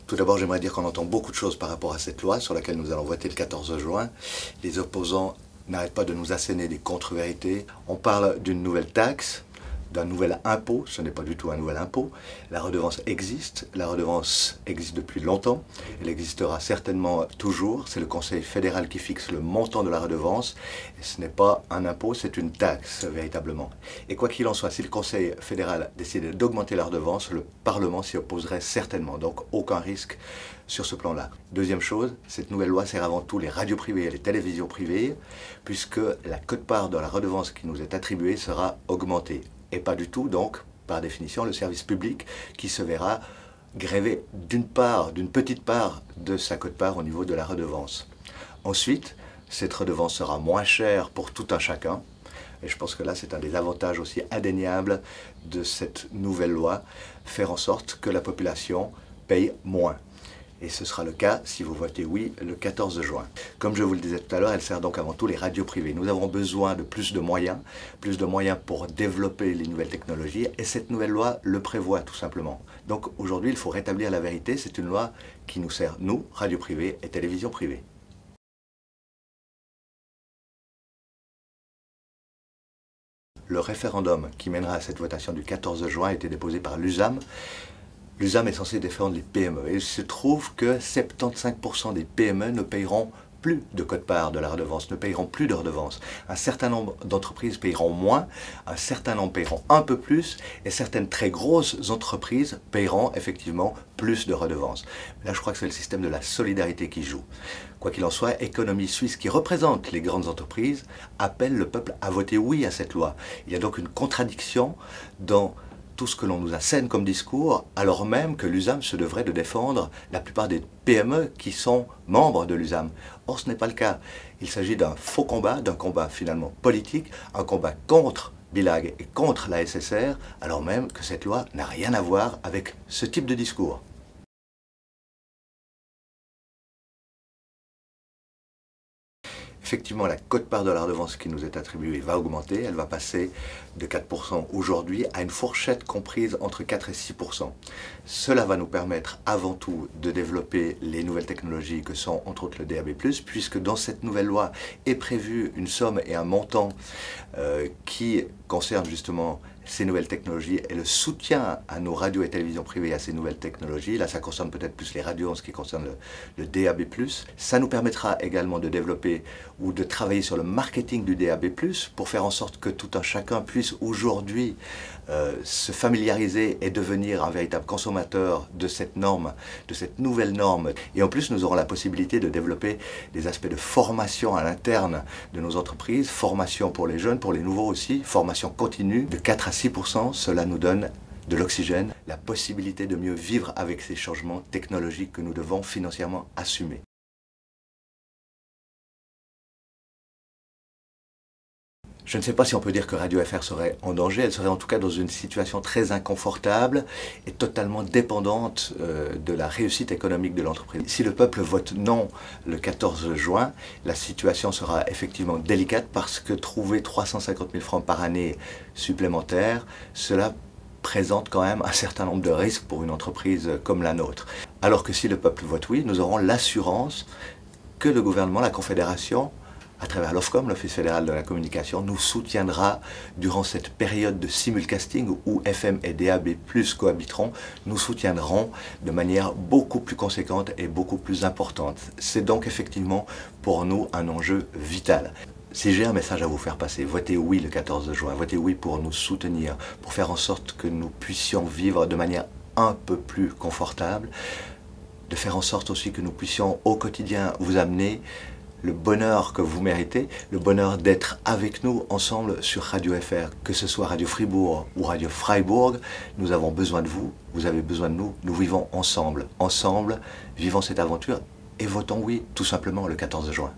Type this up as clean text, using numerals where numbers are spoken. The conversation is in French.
Tout d'abord, j'aimerais dire qu'on entend beaucoup de choses par rapport à cette loi sur laquelle nous allons voter le 14 juin. Les opposants n'arrêtent pas de nous asséner des contre-vérités. On parle d'une nouvelle taxe, d'un nouvel impôt. Ce n'est pas du tout un nouvel impôt. La redevance existe depuis longtemps. Elle existera certainement toujours. C'est le Conseil fédéral qui fixe le montant de la redevance. Et ce n'est pas un impôt, c'est une taxe, véritablement. Et quoi qu'il en soit, si le Conseil fédéral décidait d'augmenter la redevance, le Parlement s'y opposerait certainement. Donc aucun risque sur ce plan-là. Deuxième chose, cette nouvelle loi sert avant tout les radios privées et les télévisions privées, puisque la quote-part de la redevance qui nous est attribuée sera augmentée. Et pas du tout, donc, par définition, le service public qui se verra grévé d'une petite part de sa quote-part au niveau de la redevance. Ensuite, cette redevance sera moins chère pour tout un chacun. Et je pense que là, c'est un des avantages aussi indéniables de cette nouvelle loi, faire en sorte que la population paye moins. Et ce sera le cas si vous votez oui le 14 juin. Comme je vous le disais tout à l'heure, elle sert donc avant tout les radios privées. Nous avons besoin de plus de moyens pour développer les nouvelles technologies, et cette nouvelle loi le prévoit tout simplement. Donc aujourd'hui, il faut rétablir la vérité, c'est une loi qui nous sert, nous, radios privées et télévisions privées. Le référendum qui mènera à cette votation du 14 juin a été déposé par l'USAM. L'USAM est censé défendre les PME. Et il se trouve que 75% des PME ne paieront plus de quote-part de la redevance, ne paieront plus de redevance. Un certain nombre d'entreprises paieront moins, un certain nombre paieront un peu plus, et certaines très grosses entreprises paieront effectivement plus de redevances. Là, je crois que c'est le système de la solidarité qui joue. Quoi qu'il en soit, Économie Suisse, qui représente les grandes entreprises, appelle le peuple à voter oui à cette loi. Il y a donc une contradiction dans tout ce que l'on nous assène comme discours, alors même que l'USAM se devrait de défendre la plupart des PME qui sont membres de l'USAM. Or, ce n'est pas le cas. Il s'agit d'un faux combat, d'un combat finalement politique, un combat contre BILAG et contre la SSR, alors même que cette loi n'a rien à voir avec ce type de discours. Effectivement, la quote-part de la redevance qui nous est attribuée va augmenter. Elle va passer de 4% aujourd'hui à une fourchette comprise entre 4 et 6%. Cela va nous permettre avant tout de développer les nouvelles technologies que sont entre autres le DAB+, puisque dans cette nouvelle loi est prévue une somme et un montant qui concerne justement ces nouvelles technologies et le soutien à nos radios et télévisions privées à ces nouvelles technologies. Là, ça concerne peut-être plus les radios en ce qui concerne le DAB+. Ça nous permettra également de développer ou de travailler sur le marketing du DAB+, pour faire en sorte que tout un chacun puisse aujourd'hui se familiariser et devenir un véritable consommateur de cette norme, de cette nouvelle norme. Et en plus, nous aurons la possibilité de développer des aspects de formation à l'interne de nos entreprises, formation pour les jeunes, pour les nouveaux aussi, formation continue de 4 à 6%. Cela nous donne de l'oxygène, la possibilité de mieux vivre avec ces changements technologiques que nous devons financièrement assumer. Je ne sais pas si on peut dire que Radio FR serait en danger, elle serait en tout cas dans une situation très inconfortable et totalement dépendante de la réussite économique de l'entreprise. Si le peuple vote non le 14 juin, la situation sera effectivement délicate parce que trouver 350 000 francs par année supplémentaires, cela présente quand même un certain nombre de risques pour une entreprise comme la nôtre. Alors que si le peuple vote oui, nous aurons l'assurance que le gouvernement, la Confédération, à travers l'OFCOM, l'Office fédéral de la communication, nous soutiendra durant cette période de simulcasting où FM et DAB+ cohabiteront, nous soutiendront de manière beaucoup plus conséquente et beaucoup plus importante. C'est donc effectivement pour nous un enjeu vital. Si j'ai un message à vous faire passer, votez oui le 14 juin, votez oui pour nous soutenir, pour faire en sorte que nous puissions vivre de manière un peu plus confortable, de faire en sorte aussi que nous puissions au quotidien vous amener le bonheur que vous méritez, le bonheur d'être avec nous ensemble sur Radio FR, que ce soit Radio Fribourg ou Radio Freiburg, nous avons besoin de vous, vous avez besoin de nous, nous vivons ensemble. Ensemble, vivons cette aventure et votons oui tout simplement le 14 juin.